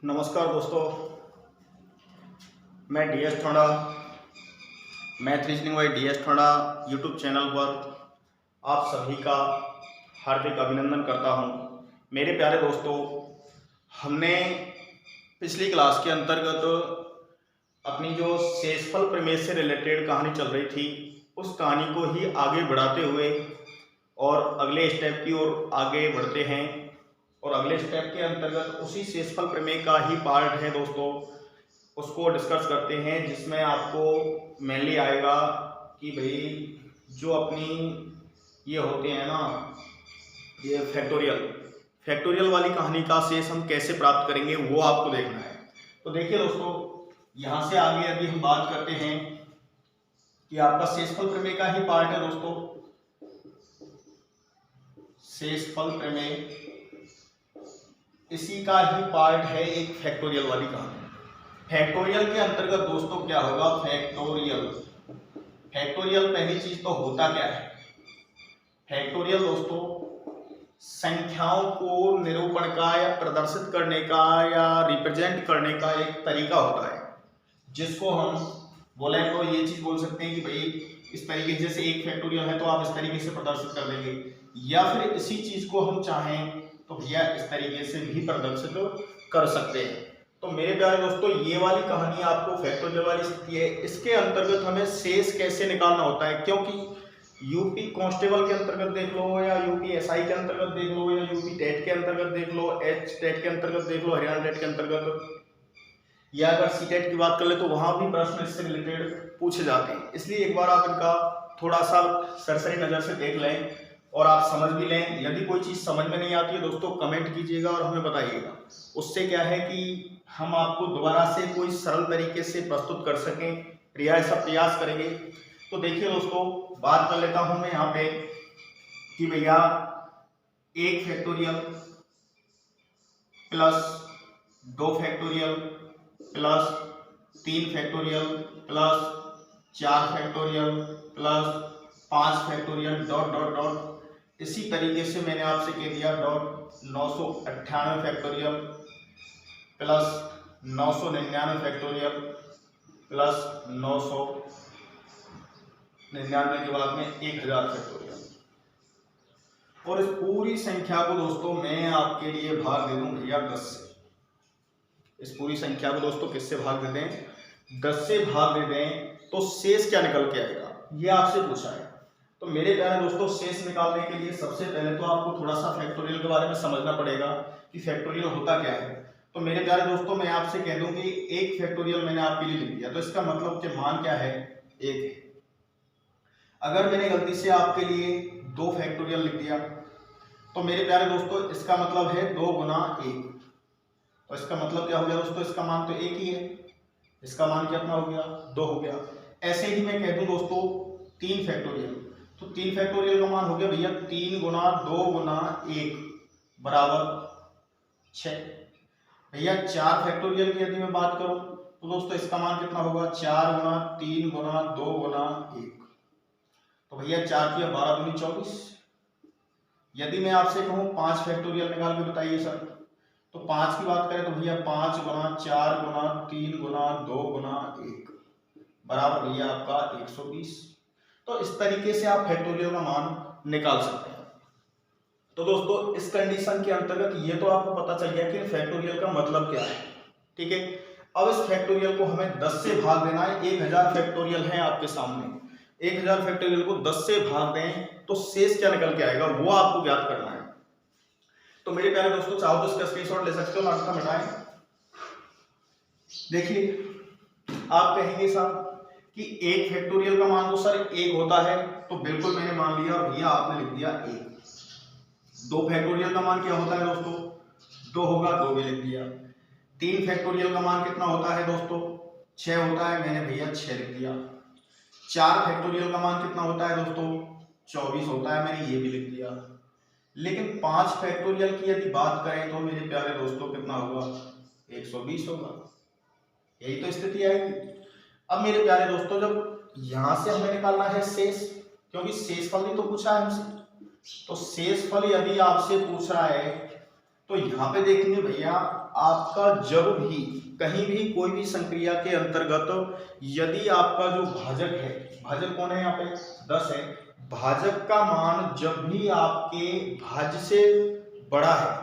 नमस्कार दोस्तों, मैं DS Thoda math reasoning by DS Thoda YouTube channel पर आप सभी का हार्दिक अभिनंदन करता हूं। मेरे प्यारे दोस्तों, हमने पिछली क्लास के अंतर्गत अपनी जो शेषफल प्रमेय से रिलेटेड कहानी चल रही थी उस कहानी को ही आगे बढ़ाते हुए और अगले स्टेप की ओर आगे बढ़ते हैं। और अगले स्टेप के अंतर्गत उसी शेषफल प्रमेय का ही पार्ट है दोस्तों, उसको डिस्कस करते हैं, जिसमें आपको मेनली आएगा कि भाई जो अपनी ये होते हैं ना, ये फैक्टोरियल वाली कहानी का शेष हम कैसे प्राप्त करेंगे वो आपको देखना है। तो देखिए दोस्तों, यहाँ से आगे यदि हम बात करते हैं कि आपका शेषफल प्रमेय का ही पार्ट है दोस्तों, शेषफल प्रमेय इसी का ही पार्ट है एक फैक्टोरियल वाली कहानी। फैक्टोरियल के अंतर्गत दोस्तों क्या होगा, फैक्टोरियल पहली चीज तो होता क्या है। फैक्टोरियल दोस्तों संख्याओं को निरूपण का या प्रदर्शित करने का या रिप्रेजेंट करने का एक तरीका होता है, जिसको हम बोले तो ये चीज बोल सकते हैं कि भाई इस तरीके से, जैसे एक फैक्टोरियल है तो आप इस तरीके से प्रदर्शित कर देंगे, या फिर इसी चीज को हम चाहें तो भैया इस तरीके से भी प्रदर्शित कर सकते हैं। तो मेरे प्यारे दोस्तों, ये वाली कहानी आपको फैक्टोरियल वाली स्थिति है। इसके अंतर्गत हमें शेष कैसे निकालना होता है, क्योंकि यूपी कांस्टेबल के अंतर्गत देख लो, या यूपी SI के अंतर्गत देख लो, या यूपी टेट के अंतर्गत देख लो, H टेट के अंतर्गत देख लो, हरियाणा टेट के अंतर्गत, या अगर CTET की बात कर ले तो वहां भी प्रश्न इससे रिलेटेड पूछे जाते हैं। इसलिए एक बार आप इनका थोड़ा सा सरसरी नजर से देख लें और आप समझ भी लें। यदि कोई चीज समझ में नहीं आती है दोस्तों, कमेंट कीजिएगा और हमें बताइएगा। उससे क्या है कि हम आपको दोबारा से कोई सरल तरीके से प्रस्तुत कर सकें, प्रयास करेंगे। तो देखिए दोस्तों, बात कर लेता हूं मैं यहाँ पे कि भैया एक factorial plus 2 factorial plus 3 factorial plus 4 factorial plus 5 factorial dot dot dot, इसी तरीके से मैंने आपसे कह दिया dot 998 factorial plus 999 factorial plus 999 के बाद में 1000 फैक्टोरियल। और इस पूरी संख्या को दोस्तों मैं आपके लिए भाग दे दूं भैया 10 से। इस पूरी संख्या को दोस्तों किससे भाग दे दें, 10 से भाग दे दें, तो शेष क्या निकल के आएगा, ये आपसे पूछा है। तो मेरे प्यारे दोस्तों, शेष निकालने के लिए सबसे पहले तो आपको थोड़ा सा फैक्टोरियल के बारे में समझना पड़ेगा कि फैक्टोरियल होता क्या है। तो मेरे प्यारे दोस्तों, मैं आपसे कह दूं कि एक फैक्टोरियल मैंने आपके लिए लिख दिया, तो इसका मतलब कि मान क्या है, 1 है। अगर मैंने गलती से आपके लिए 2 फैक्टोरियल लिख दिया तो मेरे प्यारे दोस्तों इसका मतलब है 2 गुना 1। तो इसका मतलब क्या हो गया दोस्तों, इसका मान तो 1 ही है, इसका मान कितना हो गया, 2 हो गया। ऐसे ही मैं कह दूं दोस्तों 3 फैक्टोरियल, तो 3 फैक्टोरियल का मान हो गया भैया 3 गुना 2 गुना 1 बराबर 6। भैया 4 फैक्टोरियल की यदि मैं बात करूं तो दोस्तों इसका मान कितना होगा, 4 गुना 3 गुना 2 गुना 1, तो भैया 4 की 12 दूनी 24। यदि मैं आपसे कहूं 5 फैक्टोरियल निकाल के बताइए सर, तो 5 की बात करें तो भैया 5 गुना 4 गुना 3 गुना 2 गुना 1 बराबर भैया आपका 120। तो इस तरीके से आप फैक्टोरियल का मान निकाल सकते हैं। तो दोस्तों इस कंडीशन के अंतर्गत ये तो आपको पता चल गया कि फैक्टोरियल का मतलब क्या है, ठीक है। अब इस फैक्टोरियल को हमें 10 से भाग देना है। 1000 फैक्टोरियल है आपके सामने, 1000 फैक्टोरियल को 10 से भाग दें तो शेष क्या निकल के आएगा वो आपको ज्ञात करना है। तो मेरे प्यारे दोस्तों, चाहो तो इसका स्क्रीनशॉट ले सकते हो, नाटक मिटाएं। देखिए आप कहेंगे साहब कि एक फैक्टोरियल का मान तो सर 1 होता है, तो बिल्कुल मैंने मान लिया और भैया आपने लिख दिया 1। 2 फैक्टोरियल का मान क्या होता है दोस्तों, 2 होगा, 2 भी लिख दिया। 3 फैक्टोरियल का मान कितना होता है दोस्तों, 6 होता है, मैंने भैया 6 लिख दिया। 4 फैक्टोरियल का मान कितना होता है दोस्तों, 24 होता है, मैंने ये भी लिख दिया। लेकिन 5 फैक्टोरियल की यदि बात करें तो मेरे प्यारे दोस्तों कितना होगा, 120 होगा। यही तो स्थिति आएगी। अब मेरे प्यारे दोस्तों, जब यहां से हमें निकालना है शेष, क्योंकि शेषफल ही तो पूछा है हमसे, तो शेषफल यदि आपसे पूछ रहा है तो यहाँ पे देखेंगे भैया, आपका जब भी कहीं भी कोई भी संक्रिया के अंतर्गत यदि आपका जो भाजक है, भाजक कौन है यहाँ पे 10 है, भाजक का मान जब भी आपके भाज्य से बड़ा है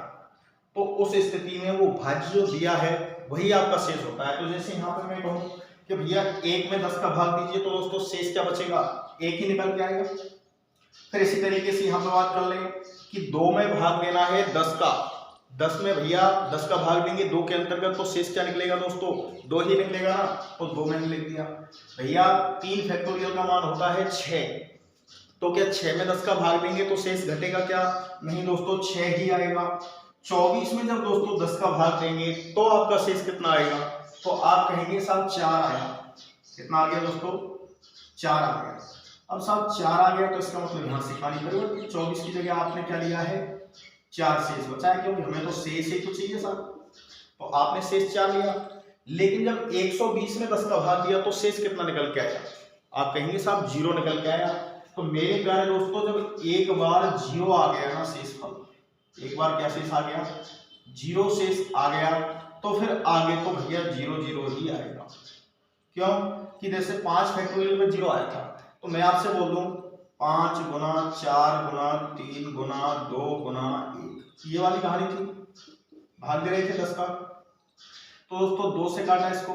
तो उस स्थिति में वो भाज्य जो दिया है वही आपका शेष होता है। तो जैसे यहाँ पे मैं कहूँ कि भैया 1 में 10 का भाग दीजिए, तो दोस्तों शेष क्या बचेगा, 1 ही निकल के आएगा। फिर इसी तरीके से यहाँ पे बात कर लें कि 2 में भाग देना है 10 का, 10 में भैया 10 का भाग देंगे 2 के अंतर्गत, तो शेष क्या निकलेगा दोस्तों, 2 ही निकलेगा ना, तो 2 में लिख दिया। भैया 3 फैक्टोरियल का मान होता है 6, तो क्या 6 में 10 का भाग देंगे तो शेष घटेगा क्या, नहीं दोस्तों 6 ही आएगा। 24 में जब दोस्तों 10 का भाग देंगे तो आपका शेष कितना आएगा, तो आप कहेंगे साहब 4 आया। कितना आ गया दोस्तों, 4 आ गया। अब साहब 4 आ गया तो इसका मतलब यहाँ से खाली करो, 24 की जगह आपने क्या लिया है 4 शेष बचा है, क्योंकि हमें तो शेष ही तो चाहिए साहब, तो आपने शेष 4 लिया। लेकिन जब 120 में 10 का भाग दिया तो शेष कितना निकल के आया, आप कहेंगे साहब 0 निकल के आया। तो मेरे प्यारे दोस्तों जब एक बार 0 आ गया ना शेषफल, एक बार क्या शेष आ गया, 0 शेष आ गया, तो फिर आगे तो भैया 0 0 ही आएगा। क्यों कि जैसे 5 फैक्टोरियल में 0 आया था, तो मैं आपसे बोल दूं 5 गुना 4 गुना 3 गुना 2 गुना 1, ये वाली कहानी थी, भाग दे रहे थे 10 का। तो दोस्तों 2 से काटा इसको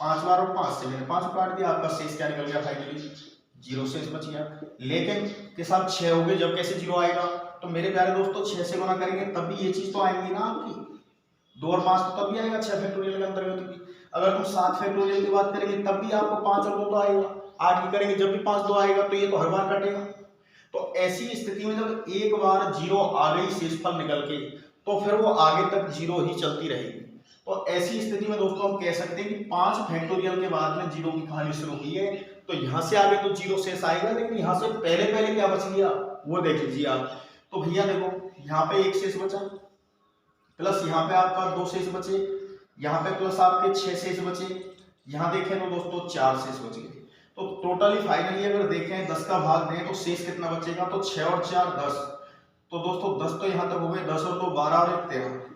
5 बार और 5 से मैंने 5 काट दिया, आपका शेष क्या निकल गया, फाइनली 0 शेष बच गया। लेकिन के साथ 6 हो गए, जब कैसे 0 आएगा, तो मेरे प्यारे दोस्तों 6 से गुना करेंगे तब भी ये चीज तो आएंगी ना आपकी, 2 और 5 तो तब भी आएगा 6 फैक्टोरियल के अंतर्गत भी। अगर तुम 7 फैक्टोरियल की बात करेंगे तब भी आपको 5 और 2 तो आएगा, 8 की करेंगे जब भी 5 2 आएगा, तो ये तो हर बार कटेगा। तो ऐसी स्थिति में जब एक बार 0 आ गई शेषफल निकल के, तो फिर वो आगे तक 0 ही चलती रहेगी। तो ऐसी स्थिति में दोस्तों हम कह सकते हैं कि 5 फैक्टोरियल के बाद में 0 की कहानी शुरू हुई है, तो यहां से आगे तो 0 शेष आएगा, लेकिन यहां से पहले पहले क्या बच गया वो देख लीजिए आप। तो भैया देखो यहाँ पे 1 शेष बचा, प्लस यहाँ पे आपका 2 शेष बचे, यहाँ पे प्लस आपके 6 शेष बचे, यहाँ देखें तो दोस्तों 4 शेष बच गए। तो टोटली फाइनली अगर देखें 10 का भाग दें तो शेष कितना बचेगा, तो 6 और 4 10, तो दोस्तों 10 तो यहाँ तक हो गए, 10 और 2 12 और 1 13।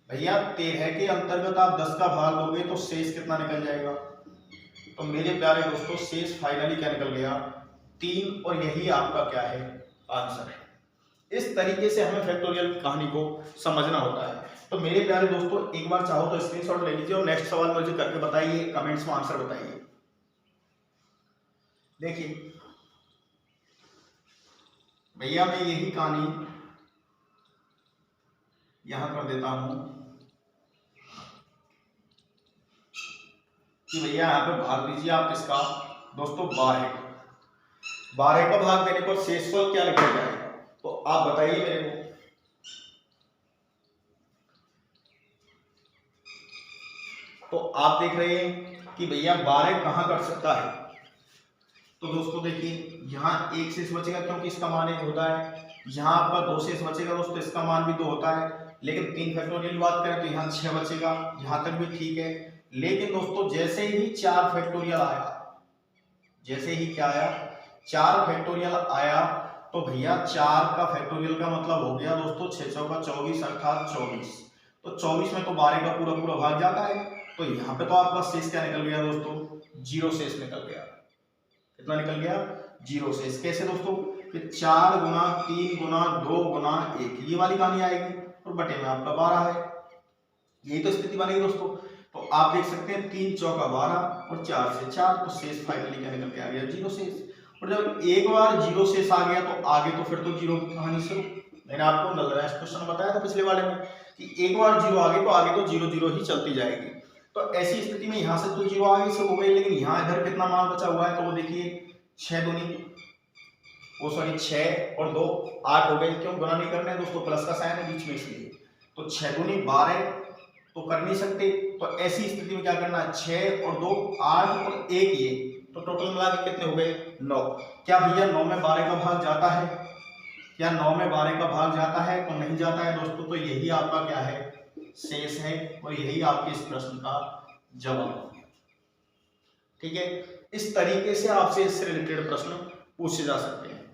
भैया 13 के अंतर्गत आप 10 का भाग दोगे तो शेष कितना निकल जाएगा, तो मेरे प्यारे दोस्तों शेष फाइनली क्या निकल गया 3, और यही आपका क्या है आंसर है। इस तरीके से हमें फैक्टोरियल की कहानी को समझना होता है। तो मेरे प्यारे दोस्तों एक बार चाहो तो स्क्रीनशॉट ले लीजिए और नेक्स्ट सवाल मुझे करके बताइए, कमेंट्स में आंसर बताइए। देखिए भैया मैं यही कहानी यहां कर देता हूं कि भैया यहाँ पे भाग दीजिए आप किसका दोस्तों 12 का, 12 का भाग देने पर शेषफल क्या निकल जाएगा, तो आप बताइए मेरे को। तो आप देख रहे हैं कि भैया 12 कहां कर सकता है, तो दोस्तों देखिए यहाँ 1 शेष बचेगा क्योंकि इसका मान 1 होता है, यहाँ आपका 2 शेष बचेगा दोस्तों, इसका मान भी 2 होता है। लेकिन 3 फैक्टोरियल की बात करें तो यहाँ 6 बचेगा, यहाँ तक भी ठीक है। लेकिन दोस्तों जैसे ही 4 फैक्टोरियल आया, जैसे ही क्या आया 4 फैक्टोरियल आया, तो भैया 4 का फैक्टोरियल का मतलब हो गया दोस्तों 6 चौका 24 अर्थात 24। तो 24 में तो 12 का पूरा पूरा भाग जाता है, तो यहाँ पे तो आपका शेष क्या निकल गया दोस्तों 0 शेष निकल गया। कितना निकल गया 0 शेष। कैसे दोस्तों कि 4 गुना 3 गुना 2 गुना 1, ये वाली कहानी आएगी, और बटे में आपका 12 है, यही तो स्थिति बनेगी दोस्तों। तो आप देख सकते हैं 3 चौका 12 और 4 से 4, तो शेष फाइनली क्या निकल के आ गया 0 शेष। और जब एक बार 0 शेष आ गया तो आगे तो फिर तो 0 की कहानी शुरू। मैंने आपको नल रैश क्वेश्चन बताया था पिछले वाले में कि एक बार 0 आ गए तो आगे तो 0 0 ही चलती जाएगी। तो ऐसी स्थिति में यहाँ से तो 0 आगे से हो गई, लेकिन यहाँ इधर कितना मान बचा हुआ है, तो वो देखिए 6 दूनी वो सॉरी 6 और 2 8 हो गए। क्यों गुना नहीं करने दोस्तों, प्लस का साइन है बीच में इसलिए, तो 6 दूनी 12 तो कर नहीं सकते। तो ऐसी स्थिति में क्या करना है 6 और 2 8 और 1 ये, तो टोटल मिला के कितने हो गए 9। क्या भैया 9 में 12 का भाग जाता है, क्या 9 में 12 का भाग जाता है, तो नहीं जाता है दोस्तों। तो यही आपका क्या है शेष है, और यही आपके इस प्रश्न का जवाब है। ठीक है, इस तरीके से आपसे इससे रिलेटेड प्रश्न पूछे जा सकते हैं।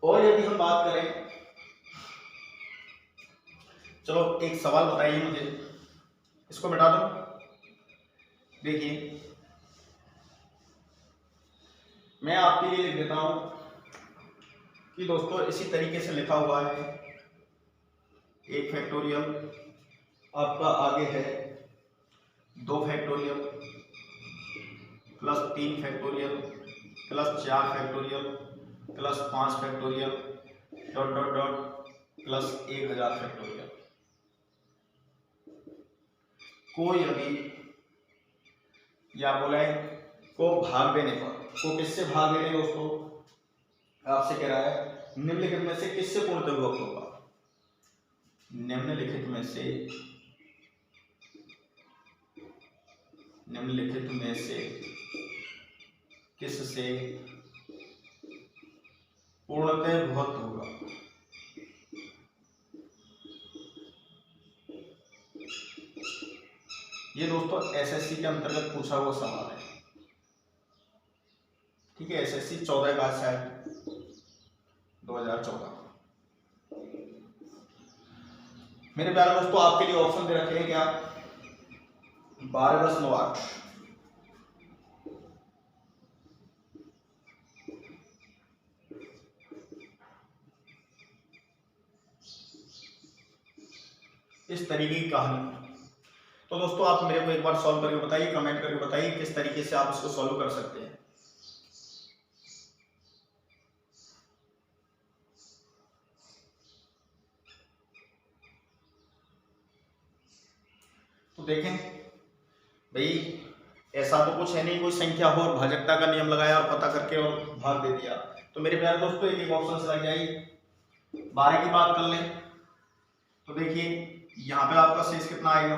और यदि हम बात करें चलो एक सवाल बताइए मुझे, इसको मिटा दो। देखिए मैं आपके लिए लिख देता हूं कि दोस्तों इसी तरीके से लिखा हुआ है, 1 फैक्टोरियल आपका आगे है 2 factorial plus 3 factorial plus 4 factorial plus 5 factorial dot dot dot plus 1000 factorial को यदि या बोले को भाग देने पर, को किससे भाग देने दोस्तों, आपसे कह रहा है निम्नलिखित में से किससे पूर्णतः विभक्त होगा, निम्नलिखित में से किससे पूर्णतः विभक्त होगा। ये दोस्तों एसएससी के अंतर्गत पूछा हुआ सवाल है, ठीक है। एसएससी 14 का शायद 2014। मेरे प्यारे दोस्तों आपके लिए ऑप्शन दे रखे हैं क्या, 12, 10, 9, 8। इस तरीके की कहानी। तो दोस्तों आप मेरे को एक बार सॉल्व करके बताइए, कमेंट करके बताइए किस तरीके से आप इसको सॉल्व कर सकते हैं। तो देखें भाई ऐसा तो कुछ है नहीं, कोई संख्या हो और भाजकता का नियम लगाया और पता करके और भाग दे दिया। तो मेरे प्यारे दोस्तों एक एक ऑप्शन से लग जाइए। 12 की बात कर लें तो देखिए यहाँ पे आपका शेष कितना आएगा,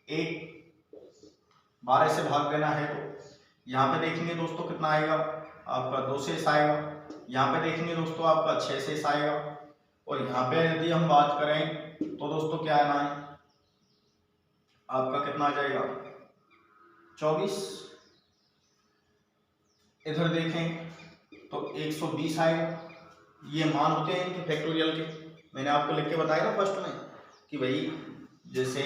1। 12 से भाग देना है तो यहाँ पे देखेंगे दोस्तों कितना आएगा, आपका 2 शेष आएगा। यहाँ पे देखेंगे दोस्तों आपका 6 शेष आएगा। और यहाँ पे यदि हम बात करें तो दोस्तों क्या आना है, आपका कितना आ जाएगा, 24। इधर देखें तो 120 आएगा। ये मान होते हैं इनके फैक्टोरियल के, मैंने आपको लिख के बताया ना फर्स्ट में कि भाई जैसे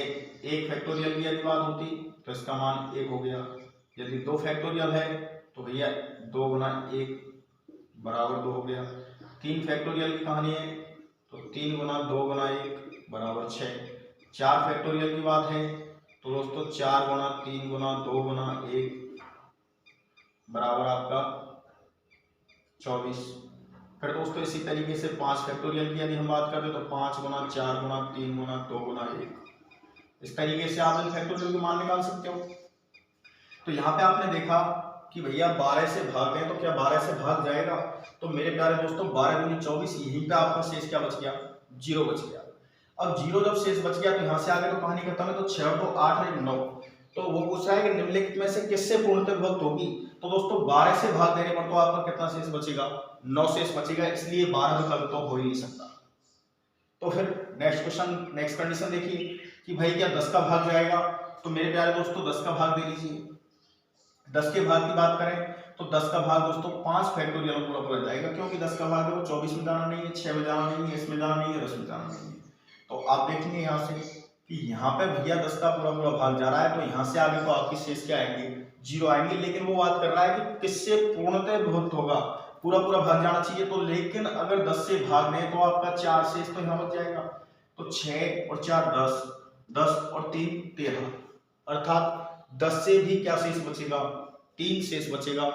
1 फैक्टोरियल की यदि बात होती तो इसका मान 1 हो गया, यदि 2 फैक्टोरियल है तो भैया 2 गुना 1 बराबर 2 हो गया। 3 फैक्टोरियल की कहानी है तो 3 गुना 2 गुना 1 बराबर 6। 4 फैक्टोरियल की बात है तो दोस्तों 4 गुना 3 गुना 2 गुना 1 बराबर आपका 24। फिर दोस्तों इसी तरीके से 5 फैक्टोरियल की यदि हम बात करें तो 5 गुना 4 गुना 3 गुना 2 गुना 1। इस तरीके से आप इन फैक्टोरियल के मान निकाल सकते हो। तो यहाँ पे आपने देखा कि भैया 12 से भाग दें तो क्या 12 से भाग जाएगा, तो मेरे प्यारे दोस्तों 12 दूनी 24, यहीं पे आपका शेष क्या बच गया, 0 बच गया। अब 0 जब शेष बच गया तो यहाँ से आगे तो कहानी खत्म है। तो 6 तो 8 है 9, तो वो पूछ रहा है कि निम्नलिखित में से किससे पूर्णतः विभक्त होगी। तो दोस्तों 12 से भाग देने पर तो आपका कितना शेष बचेगा, 9 शेष बचेगा, इसलिए 12 विकल्प तो हो ही नहीं सकता। तो फिर नेक्स्ट क्वेश्चन, नेक्स्ट कंडीशन देखिए कि भाई क्या 10 का भाग जाएगा, तो मेरे प्यारे दोस्तों 10 का भाग दे लीजिए। 10 के भाग की बात करें तो 10 का भाग दोस्तों 5 फैक्टोरियल पूरा पूरा जाएगा, क्योंकि 10 का भाग देखो 24 में जाना नहीं है, 6 में जाना नहीं है, इसमें जाना नहीं है, 10 में जाना नहीं है। तो आप देखेंगे यहाँ से कि यहाँ पे भैया 10 का पूरा पूरा भाग जा रहा है, तो यहाँ से आगे तो आपकी शेष क्या आएंगे, 0 आएंगे। लेकिन वो बात कर रहा है कि किससे पूर्णतः विभक्त होगा, पूरा पूरा भाग जाना चाहिए। तो लेकिन अगर 10 से भाग दें तो आपका 4 शेष तो यहाँ बच जाएगा। तो 6 और 4 10, 10 और 3 13, अर्थात 10 से भी क्या शेष बचेगा, 3 शेष बचेगा।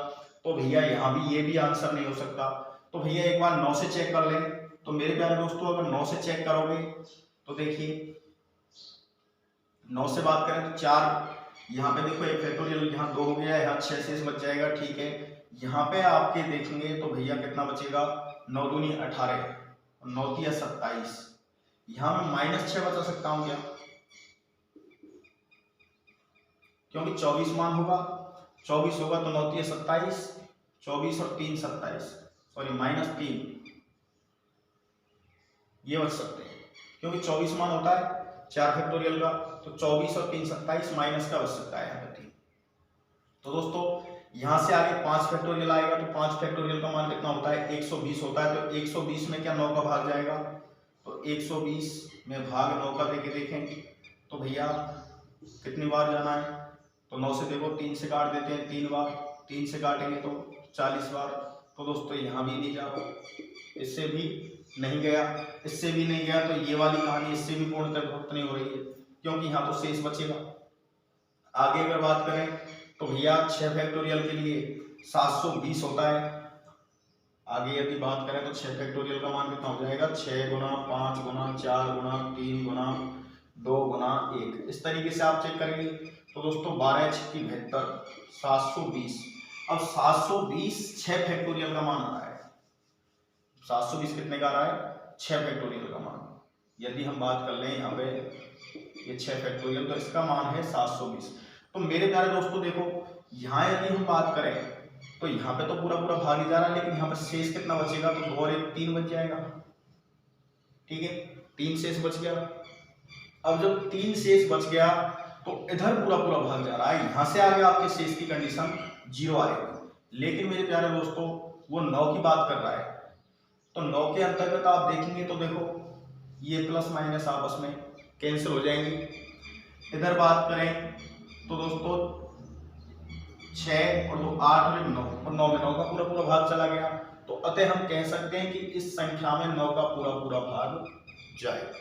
तो भैया यहाँ भी ये भी आंसर नहीं हो सकता। तो भैया एक बार 9 से चेक कर लें। तो मेरे प्यारे दोस्तों अगर 9 से चेक करोगे तो देखिए 9 से बात करें तो 4, यहाँ पे देखो 1 फैक्टोरियल, यहाँ 2 हो गया, यहाँ 6 शेष बच जाएगा, ठीक है। यहाँ पे आपके देखेंगे तो भैया कितना बचेगा, 9 दूनी 18 और 9 तिया 27। यहाँ मैं -6 बचा सकता हूँ क्या, क्योंकि 24 मान होगा, 24 होगा तो 9 तिया 27, 24 और 3 27, सॉरी -3 ये बच सकते हैं, क्योंकि 24 मान होता है 4 फैक्टोरियल का। तो 24 और 3 27 माइनस का बच सकता है यहाँ पे 3। तो दोस्तों यहाँ से आगे 5 फैक्टोरियल आएगा तो 5 फैक्टोरियल का मान कितना होता है, 120 होता है। तो 120 में क्या 9 का भाग जाएगा, तो तो 120 में भाग 9 का देके देखें तो भैया कितनी बार जाना है, तो 9 से देखो 3 से काट देते हैं 3 बार, 3 से काटेंगे तो 40 बार। तो दोस्तों यहाँ भी नहीं जा रहा, इससे भी नहीं गया, इससे भी नहीं गया, तो ये वाली कहानी इससे भी पूर्णतः विभक्त नहीं हो रही है, क्योंकि यहाँ तो शेष बचेगा। आगे अगर बात करें तो भैया 6 फैक्टोरियल के लिए 720 होता है। आगे यदि बात करें तो 6 फैक्टोरियल का मान कितना हो जाएगा, 6 गुना 5 गुना 4 गुना 3 गुना 2 गुना 1, इस तरीके से आप चेक करेंगे। तो दोस्तों 12 6 72 720। अब 720 6 फैक्टोरियल का मान आ रहा है, 720 कितने का आ रहा है, 6 फैक्टोरियल का मान। यदि हम बात कर लें यहाँ पे ये 6 फैक्टोरियल, तो इसका मान है 720। तो मेरे प्यारे दोस्तों देखो, यहाँ यदि हम बात करें तो यहाँ पे तो पूरा पूरा भाग ही जा रहा है, लेकिन यहाँ पे शेष कितना बचेगा, तो 2 और 1 3 बच जाएगा। ठीक है, 3 शेष बच गया। अब जब 3 शेष बच गया तो इधर पूरा पूरा भाग जा रहा है, यहाँ से आगे आपके शेष की कंडीशन 0 आएगी। लेकिन मेरे प्यारे दोस्तों वो 9 की बात कर रहा है, तो 9 के अंतर्गत आप देखेंगे तो देखो ये प्लस माइनस आपस में कैंसिल हो जाएंगे। इधर बात करें तो दोस्तों 6 और 2 8 और 9, और 9 में 9 का पूरा पूरा भाग चला गया। तो अतः हम कह सकते हैं कि इस संख्या में 9 का पूरा पूरा भाग जाएगा।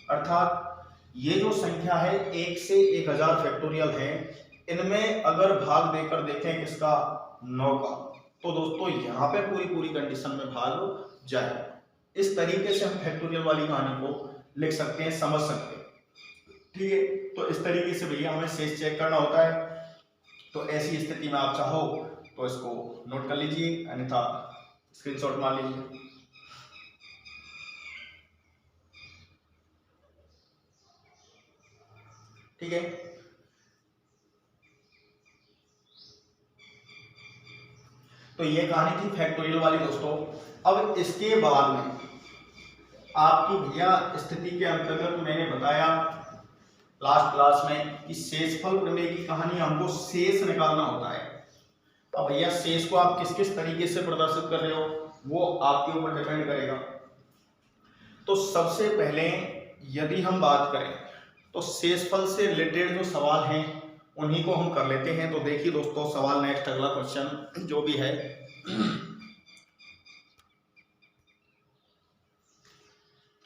अर्थात ये जो संख्या है 1 से 1000 फैक्टोरियल है, इनमें अगर भाग देकर देखें किसका, 9 का, तो दोस्तों यहाँ पे पूरी पूरी कंडीशन में भाग जाएगा। इस तरीके से हम फैक्टोरियल वाली कहानी को लिख सकते हैं, समझ सकते हैं। ठीक है, तो इस तरीके से भैया हमें शेष चेक करना होता है। तो ऐसी स्थिति में आप चाहो तो इसको नोट कर लीजिए, अन्यथा स्क्रीनशॉट मार लीजिए। ठीक है, तो ये कहानी थी फैक्टोरियल वाली दोस्तों। अब इसके बाद में आपकी भैया स्थिति के अंतर्गत मैंने बताया लास्ट क्लास में कि शेषफल प्रमेय की कहानी, हमको शेष निकालना होता है। अब भैया शेष को आप किस किस तरीके से प्रदर्शित कर रहे हो वो आपके ऊपर डिपेंड करेगा। तो सबसे पहले यदि हम बात करें तो शेषफल से रिलेटेड जो सवाल हैं उन्हीं को हम कर लेते हैं। तो देखिए दोस्तों सवाल नेक्स्ट, अगला क्वेश्चन जो भी है,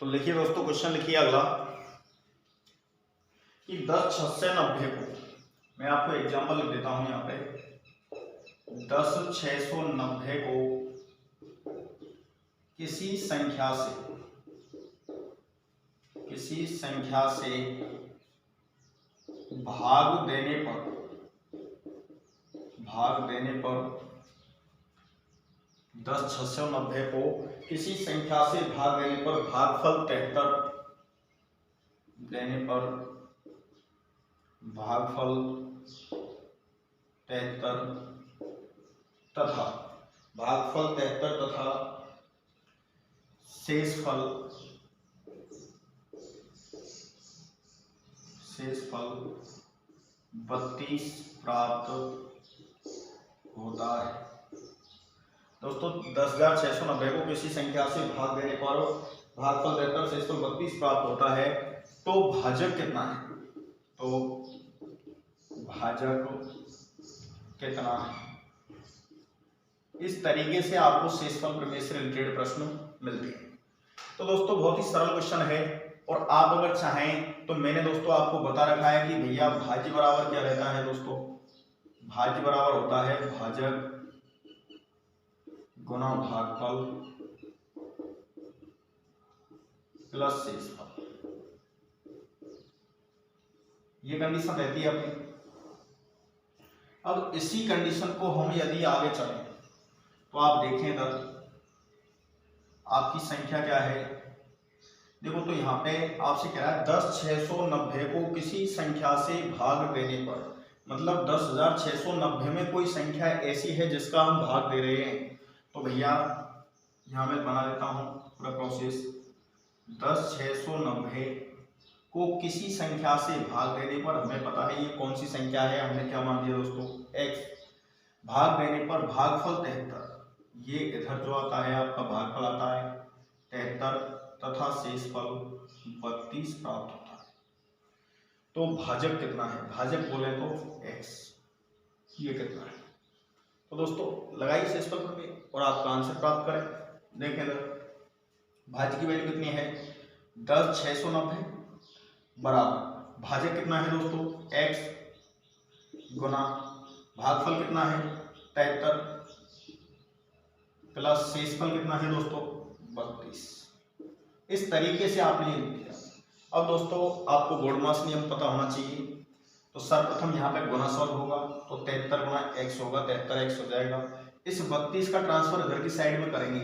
तो लिखिए दोस्तों, क्वेश्चन लिखिए अगला कि 10 6 से 90 को, मैं आपको एग्जांपल लिख देता हूं यहाँ पे, 10 690 को किसी संख्या से भाग देने पर 10 690 को किसी संख्या से भाग देने पर भागफल 73 देने पर भागफल 73 तथा शेषफल 32 प्राप्त होता है। दोस्तों 10,690 को किसी संख्या से भाग देने पर भागफल 73 शेषफल 32 प्राप्त होता है, तो भाजक कितना है, तो भाजक कितना है। इस तरीके से आपको शेषफल प्रमेय से रिलेटेड प्रश्न मिलते हैं। तो दोस्तों बहुत ही सरल क्वेश्चन है, और आप अगर चाहें तो मैंने दोस्तों आपको बता रखा है कि भैया भाज्य बराबर क्या रहता है। दोस्तों भाज्य बराबर होता है भाजक गुना भागफल प्लस शेषफल, ये कंडीशन रहती है अपनी। अब इसी कंडीशन को हम यदि आगे चलें तो आप देखें इधर आपकी संख्या क्या है। देखो तो यहाँ पे आपसे कह रहा है 10 690 को किसी संख्या से भाग देने पर, मतलब 10,690 में कोई संख्या ऐसी है जिसका हम भाग दे रहे हैं। तो भैया यहाँ मैं बना देता हूँ पूरा प्रोसेस। 10 690 को किसी संख्या से भाग देने पर, हमें पता है ये कौन सी संख्या है, हमने क्या मान दिया दोस्तों, x। भाग देने पर भागफल 73, ये इधर जो आता है आपका भागफल आता है 73 तथा शेषफल 32 प्राप्त होता है। तो भाजक कितना है, भाजक बोले तो x, ये कितना है। तो दोस्तों लगाइए शेषफल पर भी और आपका आंसर प्राप्त करें। देखें इधर भाज्य की वैल्यू कितनी है 10,690 बराबर भाजक कितना है दोस्तों x गुना भागफल कितना है 73 प्लस शेषफल कितना है दोस्तों 32। इस तरीके से आपने ये लिख दिया। अब दोस्तों आपको बोर्डमास नियम पता होना चाहिए। तो सर्वप्रथम यहाँ पे गुना सॉल्व होगा तो 73 गुना x होगा, 73x हो जाएगा। इस 32 का ट्रांसफर इधर की साइड में करेंगे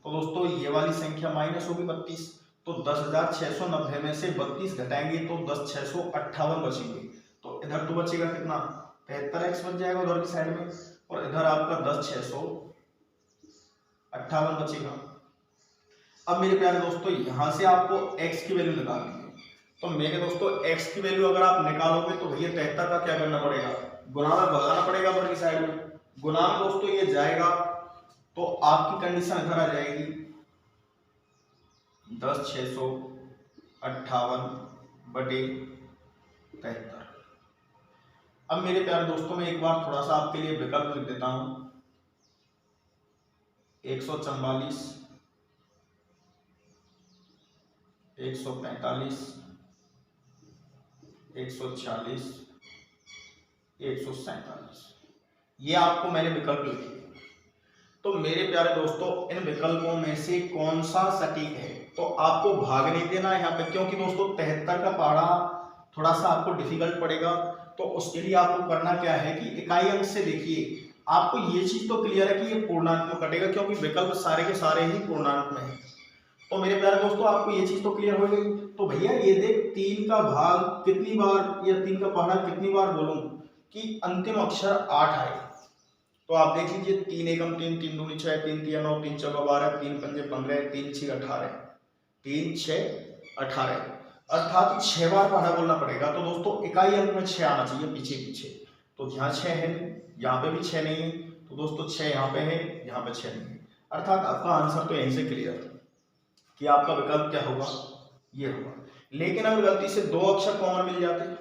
तो दोस्तों ये वाली संख्या माइनस होगी 32, तो 10,690 में से 32 घटाएंगे तो 10,658 बचेंगे। तो इधर तो बचेगा कितना 73x बच जाएगा उधर की साइड में, और इधर आपका 10,658 बचेगा। अब मेरे प्यारे दोस्तों यहाँ से आपको x की वैल्यू निकालनी है। तो मेरे दोस्तों x की वैल्यू अगर आप निकालोगे तो भैया 73 का क्या करना पड़ेगा, गुना में भगाना पड़ेगा उधर की साइड में। गुना में दोस्तों ये जाएगा तो आपकी कंडीशन इधर आ जाएगी 10,658 बटे 73। अब मेरे प्यारे दोस्तों में एक बार थोड़ा सा आपके लिए विकल्प लिख देता हूं 144 145 146 147 ये आपको मैंने विकल्प लिखे। तो मेरे प्यारे दोस्तों इन विकल्पों में से कौन सा सटीक है, तो आपको भाग नहीं देना है यहाँ पे, क्योंकि दोस्तों 73 का पहाड़ा थोड़ा सा आपको डिफिकल्ट पड़ेगा। तो उसके लिए आपको करना क्या है कि इकाई अंक से देखिए, आपको ये चीज तो क्लियर है कि ये पूर्णांक में कटेगा क्योंकि विकल्प सारे के सारे ही पूर्णांक में है। तो मेरे प्यारे दोस्तों आपको ये चीज तो क्लियर हो गई। तो भैया ये देख 3 का भाग कितनी बार या 3 का पहाड़ा कितनी बार बोलूं कि अंतिम अक्षर 8 आए। तो आप देख लीजिए 3 एकम 3, 3 दूनी 6, 3 तिया 9, 3 चौका 12, 3 पंजे 15, 3 6 18, 3 6 18, अर्थात 6 बार पहाड़ा बोलना पड़ेगा। तो दोस्तों इकाई अंक में 6 आना चाहिए पीछे पीछे। तो यहाँ 6 है, यहाँ पे भी 6 नहीं है, तो दोस्तों 6 यहाँ पे है, यहाँ पे 6 नहीं है, अर्थात आपका आंसर तो यहीं से क्लियर कि आपका विकल्प क्या होगा, ये होगा। लेकिन अगर गलती से 2 अक्षर कॉमन मिल जाते हैं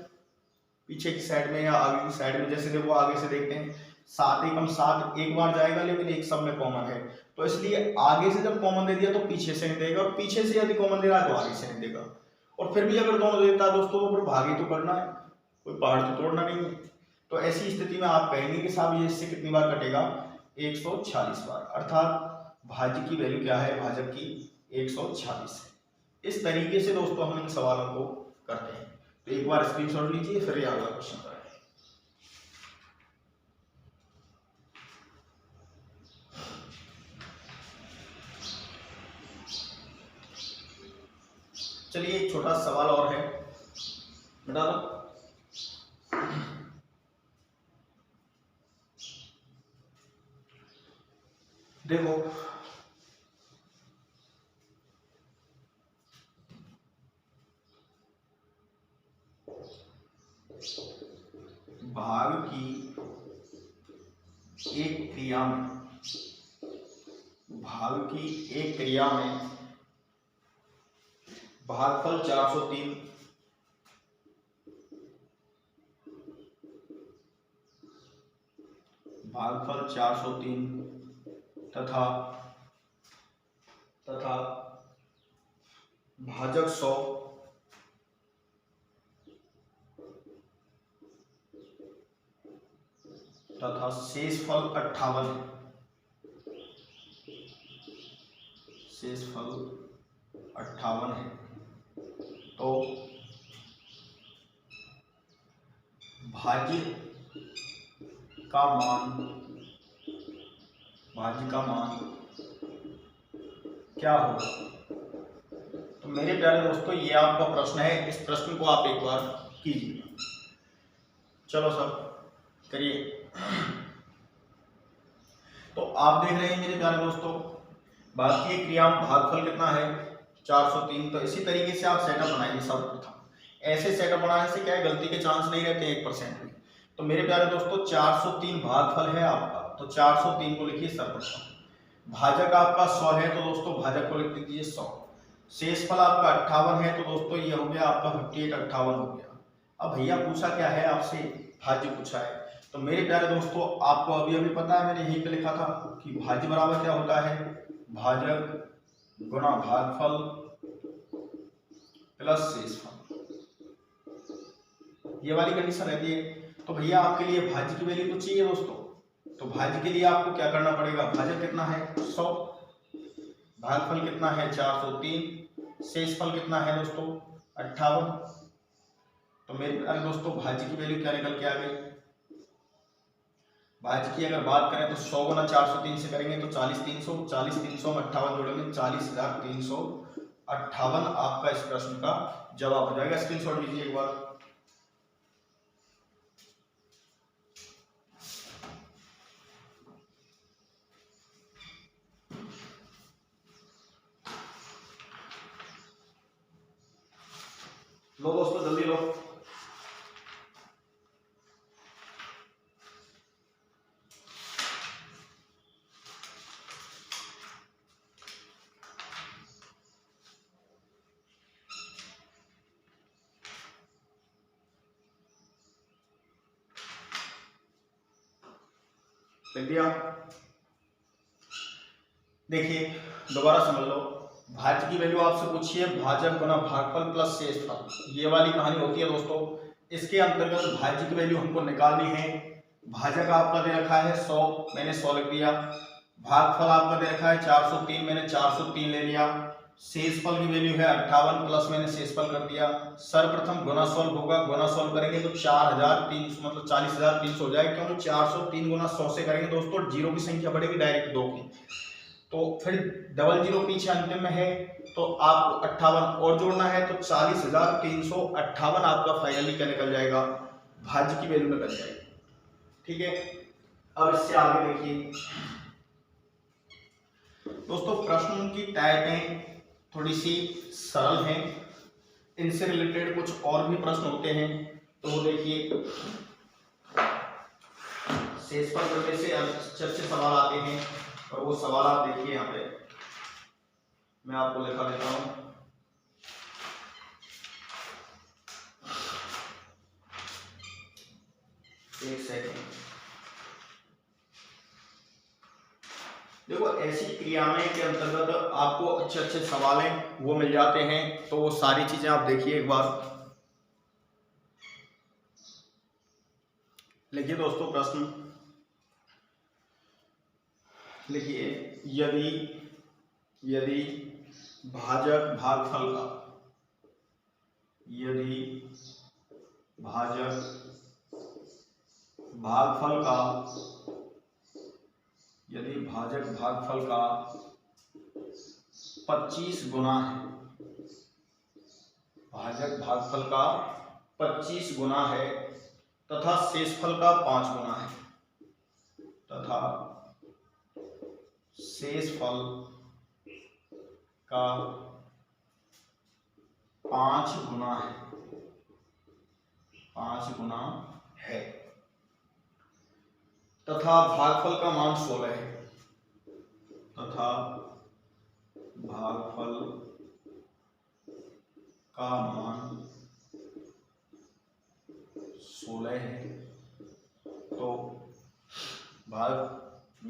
पीछे की साइड में या आगे की साइड में, जैसे देखो आगे से देखते हैं 7 एकम 7 एक बार जाएगा लेकिन एक सब में कॉमन है, तो इसलिए आगे से जब कॉमन दे दिया तो पीछे से नहीं देगा, और पीछे से यदि कॉमन दे रहा है तो आगे से नहीं देगा। और फिर भी अगर दोनों देता है दोस्तों तो फिर भागी तो करना है, कोई पहाड़ तो तोड़ना नहीं है। तो ऐसी स्थिति में आप कहेंगे कि साहब ये इससे कितनी बार कटेगा 146 बार, अर्थात भाज्य की वैल्यू क्या है, भाजक की 146 है। इस तरीके से दोस्तों हम इन सवालों को करते हैं। तो एक बार स्क्रीनशॉट लीजिए फिर ये अगला क्वेश्चन करें। चलिए एक छोटा सवाल और है, बता दो। देखो भाग की एक क्रिया में, भाग की एक क्रिया में भागफल 403 तथा भाजक 100 तथा शेषफल 58 है। शेषफल 58 है। तो भाज्य का मान क्या होगा। तो मेरे प्यारे दोस्तों ये आपका प्रश्न है, इस प्रश्न को आप एक बार कीजिए। चलो सब करिए। तो आप देख रहे हैं मेरे प्यारे दोस्तों भाग की क्रिया में भागफल कितना है 403। तो इसी तरीके से आप सेटअप बनाइए सर्वप्रथम। ऐसे सेटअप बनाने से क्या है गलती के चांस नहीं रहते 1% भी। तो मेरे प्यारे दोस्तों 403 भागफल है आपका, तो 403 को लिखिए सर्वप्रथम। भाजक आपका 100 है तो दोस्तों भाजक को लिख दीजिए 100। शेषफल आपका 58 है, तो दोस्तों ये हो गया आपका 58, 58 हो गया। अब भैया पूछा क्या है आपसे, भाज्य पूछा है। तो मेरे प्यारे दोस्तों आपको अभी अभी पता है, मैंने यहीं पे लिखा था कि भाज्य बराबर क्या होता है, भाजक गुणा भागफल प्लस शेषफल, ये वाली कंडीशन रहती है। तो भैया आपके लिए भाज्य की वैल्यू तो चाहिए दोस्तों, तो भाज्य के लिए आपको क्या करना पड़ेगा, भाजक कितना है 100, भागफल कितना है 403, शेषफल कितना है दोस्तों 58। तो मेरे प्यारे दोस्तों भाज्य की वैल्यू क्या निकल के आ गई, भाज्य की अगर बात करें तो 100 गुना 403 से करेंगे तो 40,300, 40,300 में 58 जोड़ेंगे 40,358 आपका इस प्रश्न का जवाब हो जाएगा। स्क्रीनशॉट लीजिए एक बार। लो दोस्तों जल्दी लो। लिख दिया। देखिए दोबारा समझ लो, भाज्य की वैल्यू आपसे पूछी है भाजक गुना भागफल प्लस शेषफल, ये वाली कहानी होती है दोस्तों। इसके अंतर्गत भाज्य की वैल्यू हमको निकालनी है। भाजक आपका दे रखा है 100, मैंने 100 लिख दिया। भागफल आपका दे रखा है 403, मैंने 403 ले लिया। शेषफल की वैल्यू है 58 प्लस मैंने शेषफल कर दिया। सर्वप्रथम गुना सॉल्व होगा, गुना सॉल्व करेंगे तो 4300 मतलब 40,300 हो जाएगा, क्योंकि 403 गुना 100 से करेंगे दोस्तों जीरो की संख्या बढ़ेगी डायरेक्ट 2 की, तो फिर डबल जीरो पीछे अंतिम में है, तो आपको 58 और जोड़ना है, तो 40,358 आपका फाइनली क्या निकल जाएगा, भाज्य की वैल्यू निकल जाएगी। ठीक है, अब इससे आगे देखिए दोस्तों, प्रश्न की टाइपें थोड़ी सी सरल हैं, इनसे रिलेटेड कुछ और भी प्रश्न होते हैं। तो देखिए शेषफल करने से अच्छे अच्छे सवाल आते हैं, और वो सवाल आप देखिए यहाँ पे मैं आपको लिखा देता हूं। एक सेकंड, देखो ऐसी क्रियाएं के अंतर्गत आपको अच्छे अच्छे सवाल हैं वो मिल जाते हैं, तो वो सारी चीजें आप देखिए एक बार। लिखिए दोस्तों प्रश्न, लिखिए यदि यदि भाजक भागफल का, यदि भाजक भागफल का, यदि भाजक भागफल का 25 गुना है, भाजक भागफल का 25 गुना है तथा शेषफल का 5 गुना है, तथा शेषफल का 5 गुना है, 5 गुना है, तथा भागफल का मान 16 है, तथा भागफल का मान 16 है, तो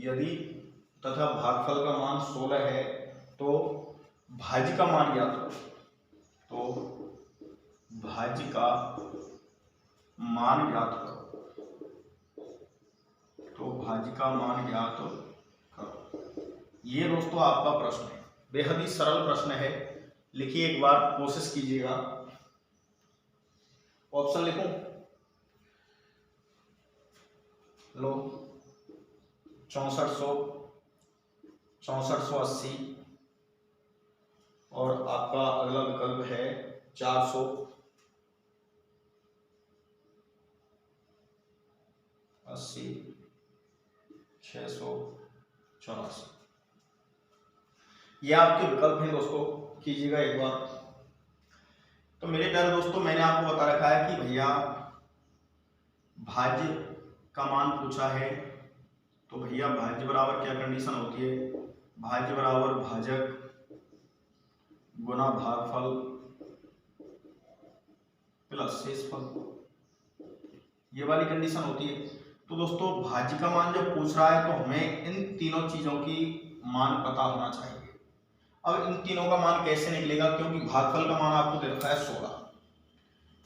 यदि तथा भागफल का मान 16 है तो भाज्य का मान ज्ञात करो, तो भाज्य का मान ज्ञात करो, तो भाज्य का मान ज्ञात करो। ये दोस्तों आपका प्रश्न है, बेहद ही सरल प्रश्न है। लिखिए एक बार, कोशिश कीजिएगा। ऑप्शन लिखूं, लो 6400, 6480 और आपका अगला विकल्प है 480, 684। ये आपके विकल्प हैं दोस्तों, कीजिएगा एक बार। तो मेरे प्यारे दोस्तों मैंने आपको बता रखा है कि भैया भाज्य का मान पूछा है, तो भैया भाज्य बराबर क्या कंडीशन होती है, भाज्य बराबर भाजक गुना भागफल प्लस शेषफल, ये वाली कंडीशन होती है। तो दोस्तों भाज्य का मान जब पूछ रहा है तो हमें इन तीनों चीजों की मान पता होना चाहिए। अब इन तीनों का मान कैसे निकलेगा, क्योंकि भागफल का मान आपको दे रखा है 16।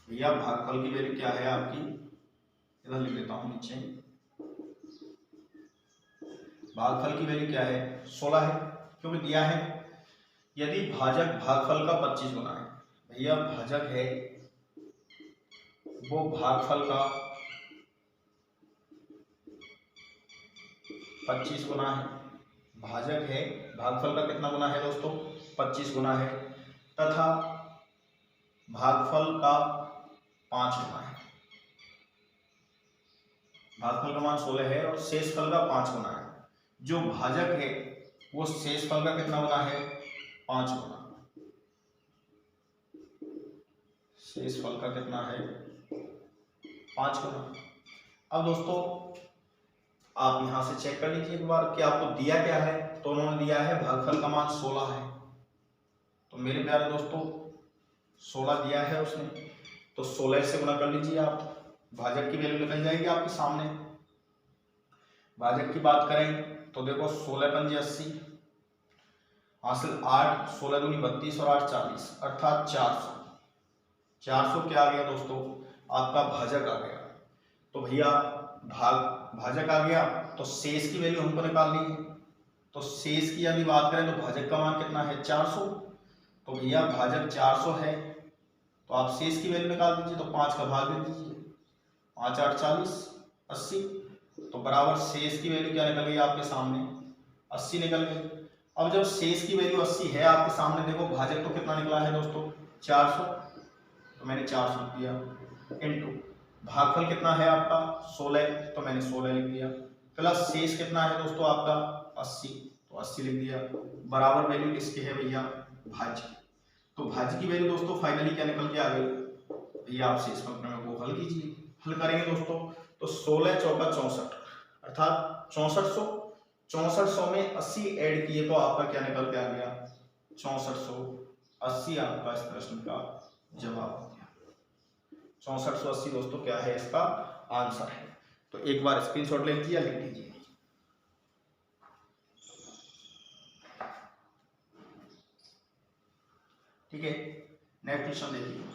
भैया भागफल की वैल्यू क्या है आपकी, इधर लिख देता हूं नीचे, भागफल की वैल्यू क्या है 16 है, क्योंकि दिया है। यदि भाजक भागफल का 25 गुना है, भैया भाजक है वो भागफल का 25 गुना है, भाजक है भागफल का कितना गुना है दोस्तों 25 गुना है, तथा भागफल का 5 गुना है। भागफल का मान 16 है और शेषफल का 5 गुना है। जो भाजक है वो शेषफल का कितना गुना है 5 गुना, शेषफल का कितना है 5 गुना। अब दोस्तों आप यहां से चेक कर लीजिए एक बार कि आपको दिया क्या है। तो उन्होंने दिया है भागफल का मान 16 है, तो मेरे प्यारे दोस्तों 16 दिया है उसने, तो 16 से गुना कर लीजिए आप, भाजक की वैल्यू निकल जाएगी आपके सामने। भाजक की बात करें तो देखो 16 पंजे 80, हासिल 8, 16 दूनी 32 और 8 40, अर्थात 400। 400 क्या आ गया दोस्तों आपका भाजक आ गया। तो भैया भाजक आ गया तो शेष की वैल्यू हमको निकालनी है। तो शेष की यदि बात करें तो भाजक का मान कितना है 400, तो भैया भाजक 400 है तो आप शेष की वैल्यू निकाल दीजिए, तो 5 का भाग दे दीजिए, 5 8 40 80, तो बराबर शेष की वैल्यू क्या निकल गई आपके सामने 80 निकल गई। अब जब शेष की वैल्यू 80 है आपके सामने, देखो भाजक तो कितना निकला है दोस्तों 400, तो मैंने 400 दिया, इनटू भागफल कितना है आपका 16, तो मैंने 16 लिख दिया, प्लस शेष कितना है दोस्तों आपका 80, तो 80 लिख दिया, बराबर वैल्यू किसकी है भैया भाज्य। तो भाज्य की वैल्यू दोस्तों फाइनली क्या निकल के आ गई भैया, आप शेष प्रमेय को हल कीजिए। हल करेंगे दोस्तों तो 16 चौका 64, अर्थात 6400, 6400 में 80 ऐड किए तो आपका क्या निकल के आ गया 6480, आपका इस प्रश्न का जवाब हो गया। 6480 दोस्तों क्या है इसका आंसर है। तो एक बार स्क्रीनशॉट ले लीजिए, लिख लीजिए। ठीक है, नेक्स्ट क्वेश्चन देखिए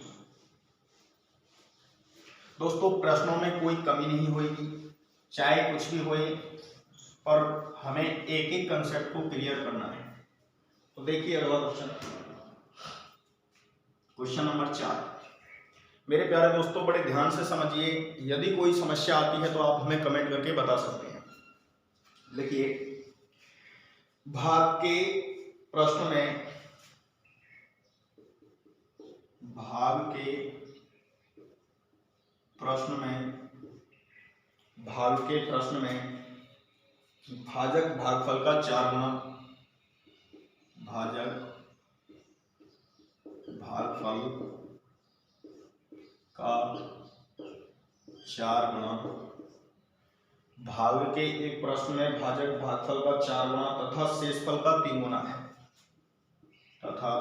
दोस्तों, प्रश्नों में कोई कमी नहीं होगी, चाहे कुछ भी होए, और हमें एक एक कंसेप्ट को क्लियर करना है। तो देखिए अगला क्वेश्चन, क्वेश्चन नंबर 4। मेरे प्यारे दोस्तों बड़े ध्यान से समझिए, यदि कोई समस्या आती है तो आप हमें कमेंट करके बता सकते हैं। देखिए भाग के प्रश्न में, भाग के प्रश्न में, भाग के प्रश्न में भाजक भागफल का 4 गुना, भाजक भागफल का 4 गुना, भाग के एक प्रश्न में भाजक भागफल का 4 गुना तथा शेषफल का 3 गुना है, तथा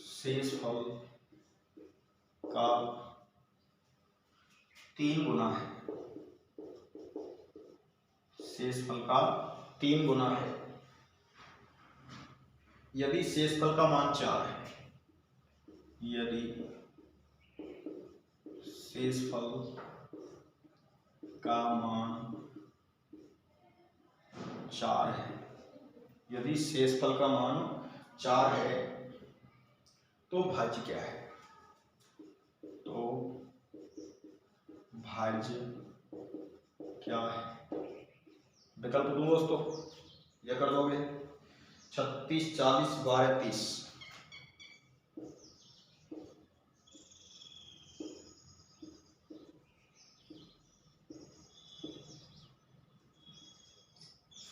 शेषफल का 3 गुना है, शेषफल का 3 गुना है। यदि शेषफल का मान 4 है, यदि शेषफल का मान 4 है, यदि शेषफल का मान 4 है तो भाज्य क्या है, तो भाज्य क्या है। विकल्प दूं दोस्तों, यह कर दोगे 36 40 12 30,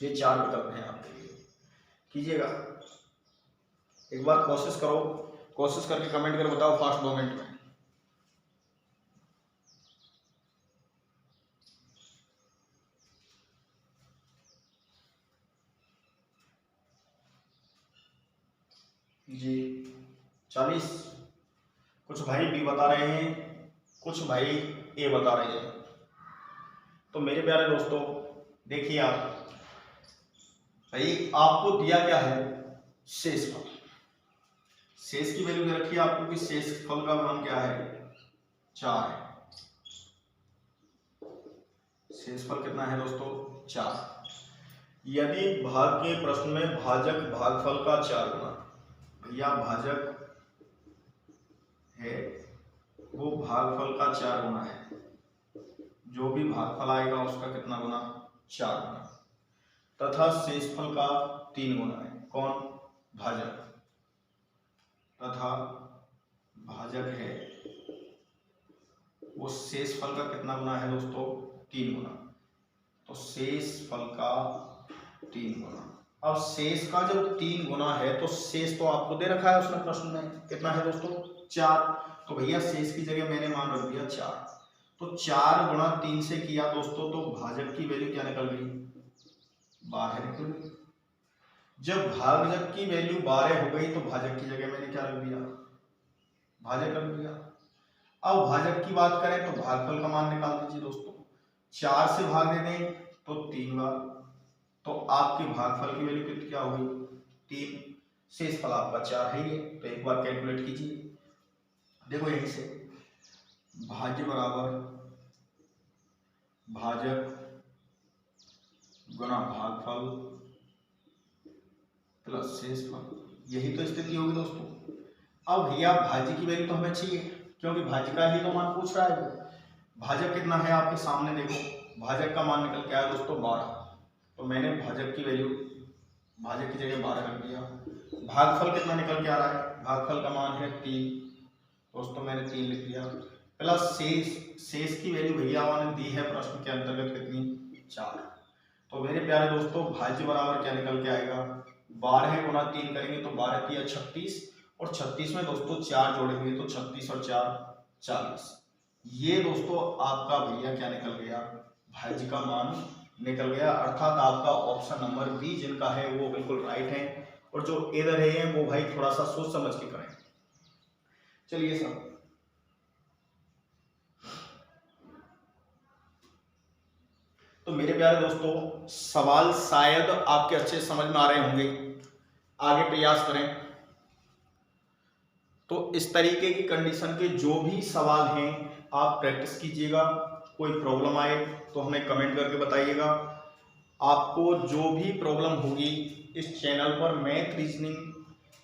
ये 4 विकल्प हैं आपके लिए, कीजिएगा एक बार, कोशिश करो, कोशिश करके कमेंट कर बताओ फास्ट 2 मिनट में। जी 40। कुछ भाई बी बता रहे हैं, कुछ भाई ए बता रहे हैं। तो मेरे प्यारे दोस्तों देखिए आप, भाई आपको दिया क्या है, शेषफल। शेष की वैल्यू दे रखी है आपको कि शेषफल का मान क्या है, 4 है। शेषफल कितना है दोस्तों, 4। यदि भाग के प्रश्न में भाजक भागफल का 4 गुना, भैया भाजक है वो भागफल का 4 गुना है, जो भी भागफल आएगा उसका कितना गुना, 4 गुना, तथा शेषफल का 3 गुना है। कौन, भाजक, तथा भाजक है वो शेषफल का कितना गुना है दोस्तों, 3 गुना। तो शेषफल का 3 गुना। अब शेष का जब 3 गुना है तो शेष तो आपको दे रखा है उसने प्रश्न में, कितना है दोस्तों, 4। तो भैया शेष की जगह मैंने मान रख दिया 4। तो 4 गुणा 3 से किया दोस्तों, तो भाजक की वैल्यू क्या निकल गई, 12 निकल गई। जब भाजक की वैल्यू 12 हो गई तो भाजक की जगह मैंने क्या रख दिया, भाजक रख दिया। अब भाजक की बात करें तो भागफल का मान निकाल दीजिए दोस्तों, 4 से भाग दे दें तो 3 बार, तो आपके भागफल की वैल्यू कितनी क्या होगी, 3। शेषफल आपका 4 है ये, तो एक बार कैलकुलेट कीजिए। देखो यहीं से भाज्य बराबर भाजक गुना भागफल प्लस शेषफल, यही तो स्थिति होगी दोस्तों। अब भैया भाज्य की वैल्यू तो हमें चाहिए, क्योंकि भाज्य का ही तो मान पूछ रहा है। भाजक कितना है आपके सामने देखो, भाजक का मान निकल के आया दोस्तों 12। तो मैंने भाजक की वैल्यू, भाजक की जगह 12 रख दिया। भागफल कितना निकल के आ रहा है, भागफल का मान है 3, दोस्तों मैंने 3 लिख दिया, प्लस शेष। शेष की वैल्यू भैया ने दी है प्रश्न के अंतर्गत कितनी, 4। तो मेरे प्यारे दोस्तों भाज्य बराबर क्या निकल के आएगा, 12 गुना 3 करेंगे तो 12 3 36, और 36 में दोस्तों 4 जोड़ेंगे तो 36 और 4 40। ये दोस्तों आपका भैया क्या निकल गया, भाज्य का मान निकल गया। अर्थात आपका ऑप्शन नंबर बी जिनका है वो बिल्कुल राइट है, और जो इधर है वो भाई थोड़ा सा सोच समझ के करें। चलिए सब, तो मेरे प्यारे दोस्तों सवाल शायद आपके अच्छे समझ में आ रहे होंगे, आगे प्रयास करें। तो इस तरीके की कंडीशन के जो भी सवाल हैं आप प्रैक्टिस कीजिएगा। कोई प्रॉब्लम आए तो हमें कमेंट करके बताइएगा। आपको जो भी प्रॉब्लम होगी इस चैनल पर मैथ रीजनिंग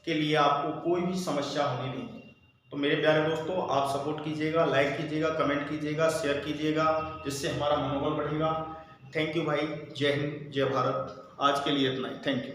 के लिए आपको कोई भी समस्या होनी नहीं है। तो मेरे प्यारे दोस्तों आप सपोर्ट कीजिएगा, लाइक कीजिएगा, कमेंट कीजिएगा, शेयर कीजिएगा, जिससे हमारा मनोबल बढ़ेगा। थैंक यू भाई, जय हिंद, जय भारत। आज के लिए इतना ही, थैंक यू।